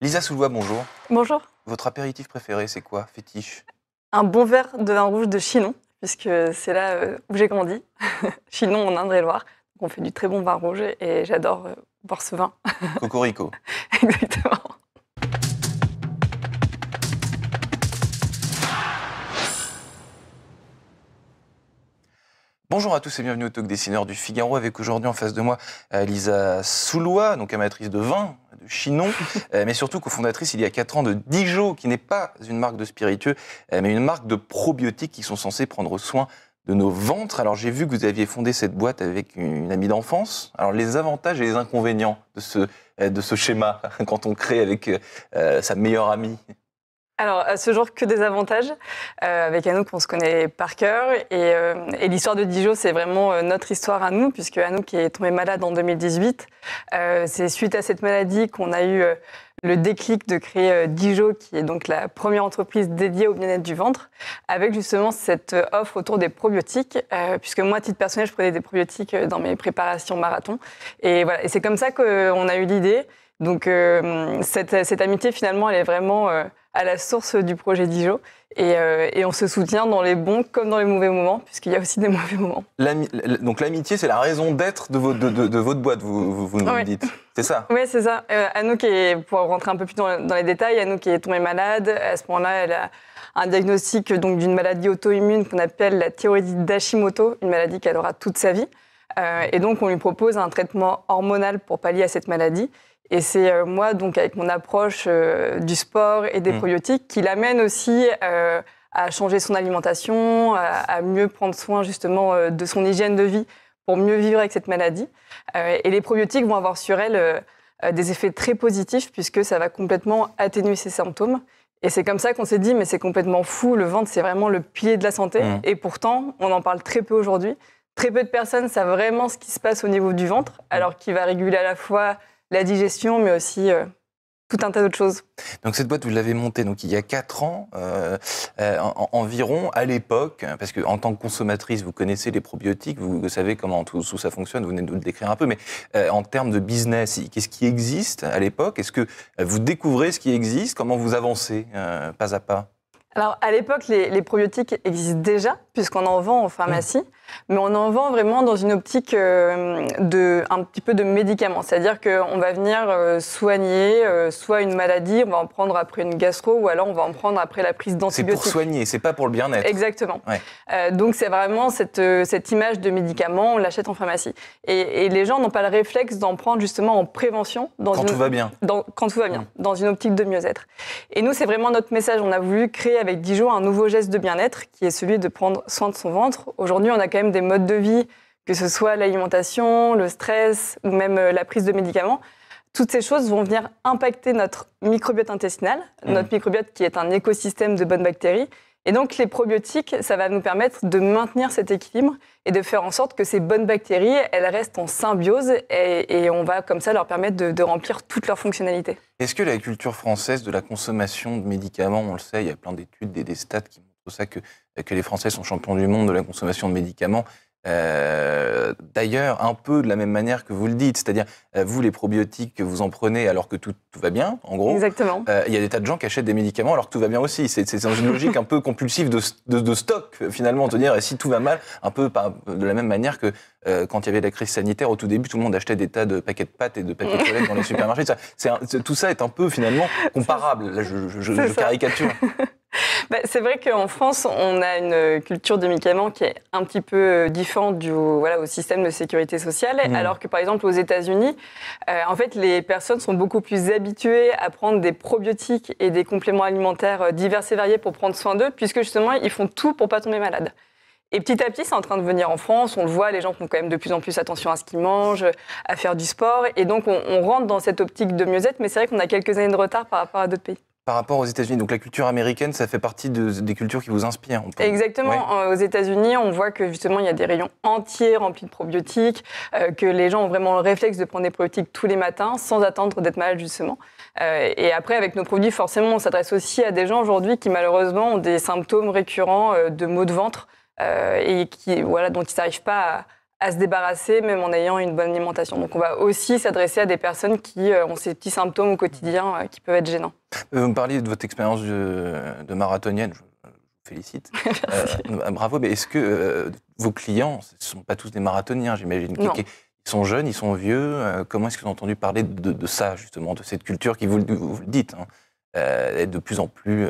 Lisa Soulois, bonjour. Bonjour. Votre apéritif préféré, c'est quoi? Fétiche? Un bon verre de vin rouge de Chinon, puisque c'est là où j'ai grandi. Chinon en Indre-et-Loire. On fait du très bon vin rouge et j'adore boire ce vin. Cocorico. Exactement. Bonjour à tous et bienvenue au Talk Dessineur du Figaro, avec aujourd'hui en face de moi Lisa Soulois, donc amatrice de vin, de Chinon, mais surtout cofondatrice il y a 4 ans de Dijo, qui n'est pas une marque de spiritueux, mais une marque de probiotiques qui sont censés prendre soin de nos ventres. Alors j'ai vu que vous aviez fondé cette boîte avec une amie d'enfance. Alors les avantages et les inconvénients de ce schéma quand on crée avec sa meilleure amie. Alors, à ce jour, que des avantages. Avec Anouk, on se connaît par cœur. Et l'histoire de Dijo, c'est vraiment notre histoire à nous, puisque Anouk est tombée malade en 2018. C'est suite à cette maladie qu'on a eu le déclic de créer Dijo, qui est donc la première entreprise dédiée au bien-être du ventre, avec justement cette offre autour des probiotiques, puisque moi, à titre personnel, je prenais des probiotiques dans mes préparations marathon. Et voilà, et c'est comme ça qu'on a eu l'idée. Donc, cette amitié, finalement, elle est vraiment à la source du projet Dijo. Et on se soutient dans les bons comme dans les mauvais moments, puisqu'il y a aussi des mauvais moments. Donc l'amitié, c'est la raison d'être de votre boîte, vous nous Oui. dites. C'est ça? Oui, c'est ça. Anouk, pour rentrer un peu plus dans les détails, Anouk est tombée malade. À ce moment-là, elle a un diagnostic donc, d'une maladie auto-immune qu'on appelle la thyroïdite d'Hashimoto, une maladie qu'elle aura toute sa vie. Et donc, on lui propose un traitement hormonal pour pallier à cette maladie. Et c'est moi, donc, avec mon approche du sport et des probiotiques, qui l'amène aussi à changer son alimentation, à mieux prendre soin justement de son hygiène de vie pour mieux vivre avec cette maladie. Et les probiotiques vont avoir sur elle des effets très positifs, puisque ça va complètement atténuer ses symptômes. Et c'est comme ça qu'on s'est dit, mais c'est complètement fou, le ventre, c'est vraiment le pilier de la santé. Et pourtant, on en parle très peu aujourd'hui. Très peu de personnes savent vraiment ce qui se passe au niveau du ventre, alors qu'il va réguler à la fois la digestion, mais aussi tout un tas d'autres choses. Donc cette boîte, vous l'avez montée donc, il y a 4 ans environ, à l'époque, parce qu'en tant que consommatrice, vous connaissez les probiotiques, vous savez comment tout ça fonctionne, vous venez de le décrire un peu, mais en termes de business, qu'est-ce qui existe à l'époque? Est-ce que vous découvrez ce qui existe? Comment vous avancez pas à pas? Alors, à l'époque, les probiotiques existent déjà, puisqu'on en vend en pharmacie, mais on en vend vraiment dans une optique un petit peu de médicaments. C'est-à-dire qu'on va venir soigner soit une maladie, on va en prendre après une gastro, ou alors on va en prendre après la prise d'antibiotiques. C'est pour soigner, c'est pas pour le bien-être. Exactement. Ouais. Donc, c'est vraiment cette image de médicament, on l'achète en pharmacie. Et les gens n'ont pas le réflexe d'en prendre justement en prévention. Quand tout va bien. Quand tout va bien, dans une optique de mieux-être. Et nous, c'est vraiment notre message. On a voulu créer avec Dijo un nouveau geste de bien-être qui est celui de prendre soin de son ventre. Aujourd'hui, on a quand même des modes de vie, que ce soit l'alimentation, le stress ou même la prise de médicaments. Toutes ces choses vont venir impacter notre microbiote intestinal, notre microbiote qui est un écosystème de bonnes bactéries. Et donc, les probiotiques, ça va nous permettre de maintenir cet équilibre et de faire en sorte que ces bonnes bactéries, elles restent en symbiose et on va comme ça leur permettre de remplir toutes leurs fonctionnalités. Est-ce que la culture française de la consommation de médicaments, on le sait, il y a plein d'études, des stats qui montrent ça, que les Français sont champions du monde de la consommation de médicaments, d'ailleurs, un peu de la même manière que vous le dites, c'est-à-dire, vous, les probiotiques, que vous en prenez alors que tout va bien, en gros. Exactement. Il y a des tas de gens qui achètent des médicaments alors que tout va bien aussi. C'est dans une logique un peu compulsive de stock, finalement, de dire, et si tout va mal, un peu de la même manière que quand il y avait la crise sanitaire, au tout début, tout le monde achetait des tas de paquets de pâtes et de papier de toilette dans les supermarchés. Tout ça est un peu, finalement, comparable. Là, je caricature. C'est vrai qu'en France, on a une culture de médicaments qui est un petit peu différente au système de sécurité sociale, alors que par exemple aux États-Unis, en fait, les personnes sont beaucoup plus habituées à prendre des probiotiques et des compléments alimentaires divers et variés pour prendre soin d'eux, puisque justement, ils font tout pour pas tomber malade. Et petit à petit, c'est en train de venir en France. On le voit, les gens font quand même de plus en plus attention à ce qu'ils mangent, à faire du sport. Et donc, on rentre dans cette optique de mieux-être, mais c'est vrai qu'on a quelques années de retard par rapport à d'autres pays. Par rapport aux États-Unis, donc la culture américaine, ça fait partie des cultures qui vous inspirent. Exactement. Ouais. Aux États-Unis, on voit que justement, il y a des rayons entiers remplis de probiotiques, que les gens ont vraiment le réflexe de prendre des probiotiques tous les matins, sans attendre d'être malade, justement. Et après, avec nos produits, forcément, on s'adresse aussi à des gens aujourd'hui qui, malheureusement, ont des symptômes récurrents de maux de ventre et dont ils n'arrivent pas à se débarrasser, même en ayant une bonne alimentation. Donc on va aussi s'adresser à des personnes qui ont ces petits symptômes au quotidien qui peuvent être gênants. Vous me parliez de votre expérience de marathonienne, je vous félicite. Bravo, mais est-ce que vos clients, ce ne sont pas tous des marathoniens, j'imagine? Ils sont jeunes, ils sont vieux. Comment est-ce que vous avez entendu parler de ça, justement, de cette culture qui, vous le dites, est de plus en plus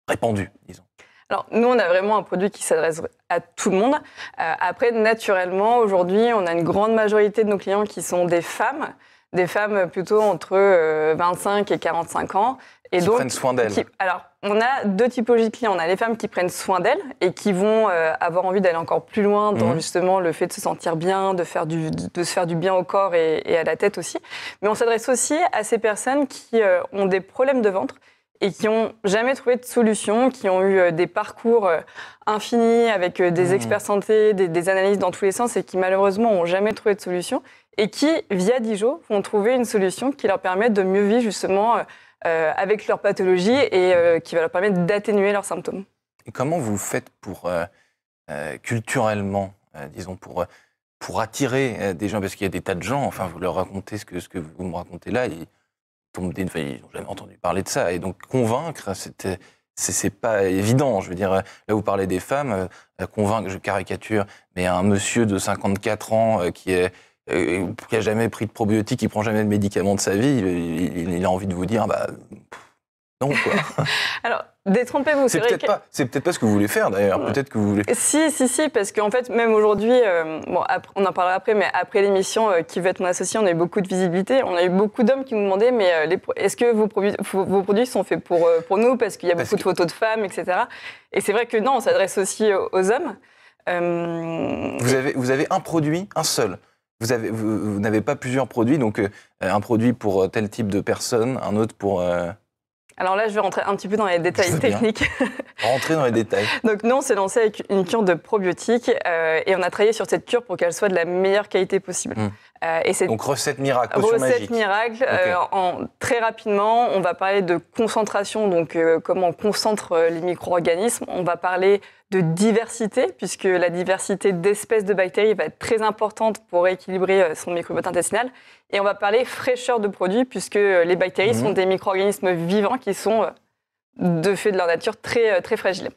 répandue, disons? Alors, nous, on a vraiment un produit qui s'adresse à tout le monde. Après, naturellement, aujourd'hui, on a une grande majorité de nos clients qui sont des femmes plutôt entre 25 et 45 ans. Et qui donc, prennent soin d'elles. Alors, on a deux typologies de clients. On a les femmes qui prennent soin d'elles et qui vont avoir envie d'aller encore plus loin dans justement le fait de se sentir bien, de se faire du bien au corps et à la tête aussi. Mais on s'adresse aussi à ces personnes qui ont des problèmes de ventre et qui n'ont jamais trouvé de solution, qui ont eu des parcours infinis avec des experts santé, des analyses dans tous les sens et qui malheureusement n'ont jamais trouvé de solution et qui, via Dijo, vont trouver une solution qui leur permet de mieux vivre justement avec leur pathologie et qui va leur permettre d'atténuer leurs symptômes. Et comment vous faites pour, culturellement, disons, pour attirer des gens? Parce qu'il y a des tas de gens, enfin, vous leur racontez ce que vous me racontez là, ils n'ont jamais entendu parler de ça. Et donc, convaincre, c'est pas évident. Je veux dire, là, vous parlez des femmes, convaincre, je caricature, mais un monsieur de 54 ans qui a jamais pris de probiotiques, qui prend jamais de médicaments de sa vie, il a envie de vous dire, non, quoi. Alors, détrompez-vous. C'est peut-être pas ce que vous voulez faire, d'ailleurs. Peut-être que vous voulez... Si, parce qu'en fait, même aujourd'hui, on en parlera après, mais après l'émission Qui veut être mon associé, on a eu beaucoup de visibilité. On a eu beaucoup d'hommes qui nous demandaient, mais est-ce que vos produits sont faits pour nous? Parce qu'il y a beaucoup de photos de femmes, etc. Et c'est vrai que non, on s'adresse aussi aux hommes. Vous avez un produit, un seul. Vous n'avez pas plusieurs produits, donc un produit pour tel type de personne, un autre pour... Alors là, je vais rentrer un petit peu dans les détails techniques. Rentrer dans les détails. Donc nous, on s'est lancé avec une cure de probiotiques et on a travaillé sur cette cure pour qu'elle soit de la meilleure qualité possible. Donc recette miracle, potion magique. Recette miracle. Okay. Très rapidement, on va parler de concentration, donc comment on concentre les micro-organismes. On va parler de diversité, puisque la diversité d'espèces de bactéries va être très importante pour équilibrer son microbiote intestinal. Et on va parler fraîcheur de produits, puisque les bactéries sont des micro-organismes vivants qui sont, de fait de leur nature, très, très fragiles.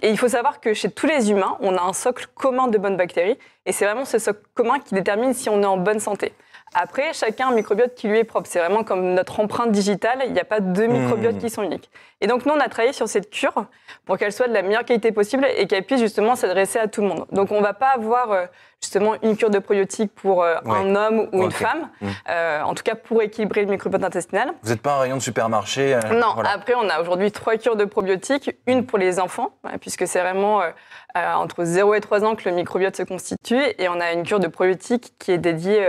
Et il faut savoir que chez tous les humains, on a un socle commun de bonnes bactéries. Et c'est vraiment ce socle commun qui détermine si on est en bonne santé. Après, chacun a un microbiote qui lui est propre. C'est vraiment comme notre empreinte digitale. Il n'y a pas deux microbiotes qui sont uniques. Et donc, nous, on a travaillé sur cette cure pour qu'elle soit de la meilleure qualité possible et qu'elle puisse justement s'adresser à tout le monde. Donc, on ne va pas avoir justement une cure de probiotiques pour un homme ou une femme, en tout cas pour équilibrer le microbiote intestinal. Vous n'êtes pas un rayon de supermarché Non, voilà. Après, on a aujourd'hui 3 cures de probiotiques. Une pour les enfants, puisque c'est vraiment entre 0 et 3 ans que le microbiote se constitue. Et on a une cure de probiotiques qui est dédiée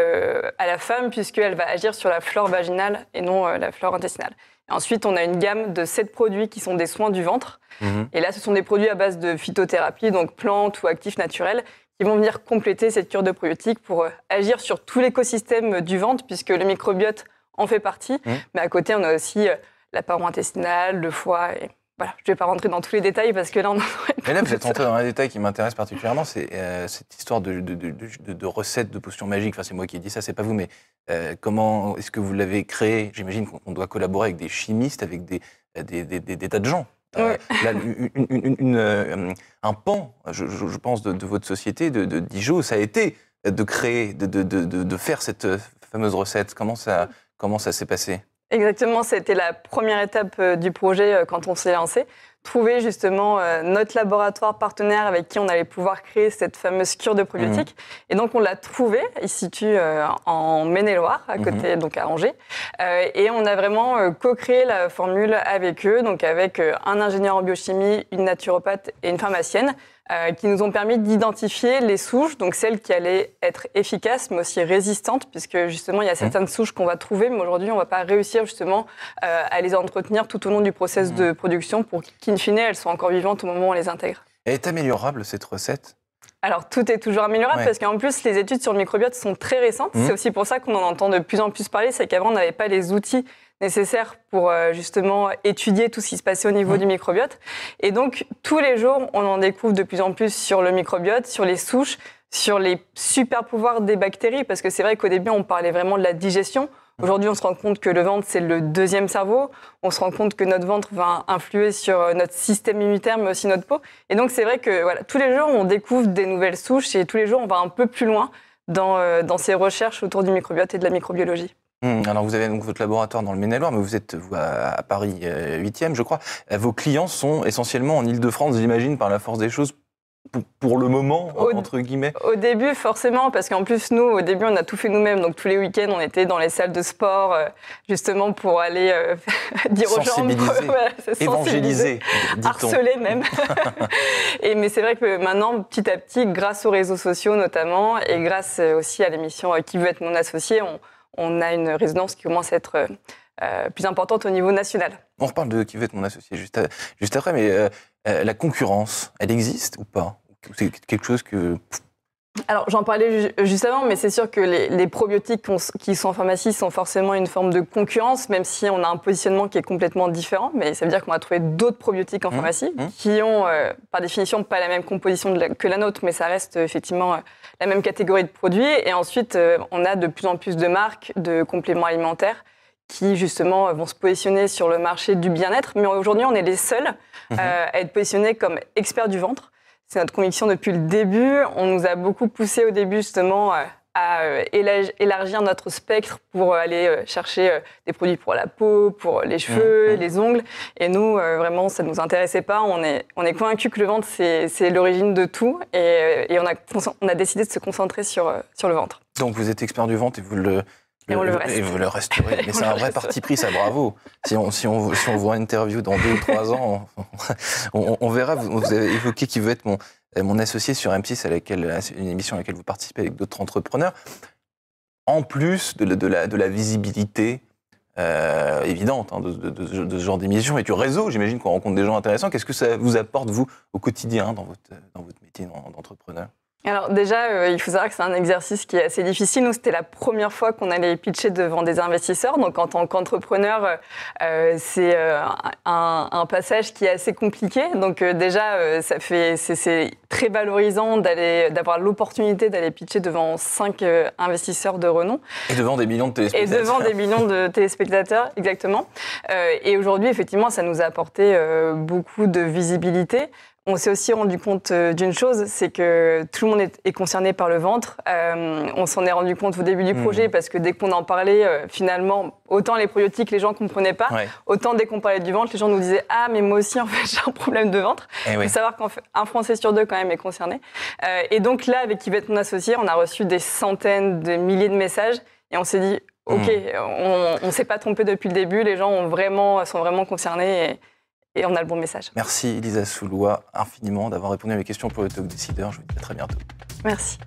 à la femme, puisqu'elle va agir sur la flore vaginale et non la flore intestinale. Et ensuite, on a une gamme de 7 produits qui sont des soins du ventre. Et là, ce sont des produits à base de phytothérapie, donc plantes ou actifs naturels, qui vont venir compléter cette cure de probiotiques pour agir sur tout l'écosystème du ventre, puisque le microbiote en fait partie. Mais à côté, on a aussi la paroi intestinale, le foie. Et voilà, je ne vais pas rentrer dans tous les détails parce que là, on en aurait plus. Mais là, vous êtes rentré dans un détail qui m'intéresse particulièrement, c'est cette histoire de recettes de potions magiques. Enfin, c'est moi qui ai dit ça, c'est pas vous, mais comment est-ce que vous l'avez créé? J'imagine qu'on doit collaborer avec des chimistes, avec des tas de gens. Là, un pan, je pense, de votre société, de Dijo, ça a été de créer, de faire cette fameuse recette. Comment ça s'est passé? Exactement, c'était la première étape du projet quand on s'est lancé. Trouver justement notre laboratoire partenaire avec qui on allait pouvoir créer cette fameuse cure de probiotiques. Et donc on l'a trouvé, il se situe en Maine-et-Loire, à côté, donc à Angers. Et on a vraiment co-créé la formule avec eux, donc avec un ingénieur en biochimie, une naturopathe et une pharmacienne, qui nous ont permis d'identifier les souches, donc celles qui allaient être efficaces, mais aussi résistantes, puisque justement, il y a certaines souches qu'on va trouver, mais aujourd'hui, on ne va pas réussir justement à les entretenir tout au long du process de production pour qu'in fine, elles soient encore vivantes au moment où on les intègre. Elle est améliorable, cette recette? Alors, tout est toujours améliorable parce qu'en plus, les études sur le microbiote sont très récentes. C'est aussi pour ça qu'on en entend de plus en plus parler, c'est qu'avant, on n'avait pas les outils nécessaires pour justement étudier tout ce qui se passait au niveau du microbiote. Et donc, tous les jours, on en découvre de plus en plus sur le microbiote, sur les souches, sur les super pouvoirs des bactéries, parce que c'est vrai qu'au début, on parlait vraiment de la digestion. Aujourd'hui, on se rend compte que le ventre, c'est le deuxième cerveau. On se rend compte que notre ventre va influer sur notre système immunitaire, mais aussi notre peau. Et donc, c'est vrai que voilà, tous les jours, on découvre des nouvelles souches et tous les jours, on va un peu plus loin dans ces recherches autour du microbiote et de la microbiologie. Alors, vous avez donc votre laboratoire dans le Maine-et-Loire, mais vous êtes à Paris 8e, je crois. Vos clients sont essentiellement en Île-de-France, j'imagine, par la force des choses, pour le moment, entre guillemets. Au début, forcément, parce qu'en plus, nous, au début, on a tout fait nous-mêmes. Donc, tous les week-ends, on était dans les salles de sport, justement, pour aller dire aux gens... Évangéliser, harceler même. Mais c'est vrai que maintenant, petit à petit, grâce aux réseaux sociaux notamment, et grâce aussi à l'émission Qui veut être mon associé, on a une résonance qui commence à être plus importante au niveau national. On reparle de Qui veut être mon associé juste après, mais la concurrence, elle existe ou pas? C'est quelque chose que... Alors, j'en parlais juste avant, mais c'est sûr que les probiotiques qui sont en pharmacie sont forcément une forme de concurrence, même si on a un positionnement qui est complètement différent. Mais ça veut dire qu'on va trouver d'autres probiotiques en pharmacie qui ont, par définition, pas la même composition que la nôtre, mais ça reste effectivement la même catégorie de produits. Et ensuite, on a de plus en plus de marques de compléments alimentaires qui, justement, vont se positionner sur le marché du bien-être. Mais aujourd'hui, on est les seuls à être positionnés comme experts du ventre. C'est notre conviction depuis le début. On nous a beaucoup poussé au début, justement, à élargir notre spectre pour aller chercher des produits pour la peau, pour les cheveux, les ongles. Et nous, vraiment, ça ne nous intéressait pas. On est convaincus que le ventre, c'est l'origine de tout. Et on a décidé de se concentrer sur le ventre. Donc, vous êtes expert du ventre et vous le resterez. Mais c'est un vrai parti pris, ça, bravo. Si on voit une interview dans 2 ou 3 ans, on verra. Vous avez évoqué Qui veut être mon associé sur M6, une émission à laquelle vous participez avec d'autres entrepreneurs. En plus de la visibilité évidente de ce genre d'émission et du réseau, j'imagine qu'on rencontre des gens intéressants. Qu'est-ce que ça vous apporte, vous, au quotidien, dans votre métier d'entrepreneur ? Alors déjà, il faut savoir que c'est un exercice qui est assez difficile. Nous, c'était la première fois qu'on allait pitcher devant des investisseurs. Donc, en tant qu'entrepreneur, c'est un passage qui est assez compliqué. Donc déjà, c'est très valorisant d'avoir l'opportunité d'aller pitcher devant 5 investisseurs de renom. Et devant des millions de téléspectateurs. Et devant des millions de téléspectateurs, exactement. Et aujourd'hui, effectivement, ça nous a apporté beaucoup de visibilité. On s'est aussi rendu compte d'une chose, c'est que tout le monde est concerné par le ventre. On s'en est rendu compte au début du projet parce que dès qu'on en parlait, finalement, autant les probiotiques, les gens ne comprenaient pas, autant dès qu'on parlait du ventre, les gens nous disaient « Ah, mais moi aussi, en fait, j'ai un problème de ventre ». Il faut savoir qu'un Français sur 2, quand même, est concerné. Et donc là, avec Qui veut être mon associé, on a reçu des centaines de milliers de messages et on s'est dit « Ok, on ne s'est pas trompé depuis le début, les gens sont vraiment concernés ». Et on a le bon message. Merci Elisa Soulois infiniment d'avoir répondu à mes questions pour le Talk Décideur. Je vous dis à très bientôt. Merci.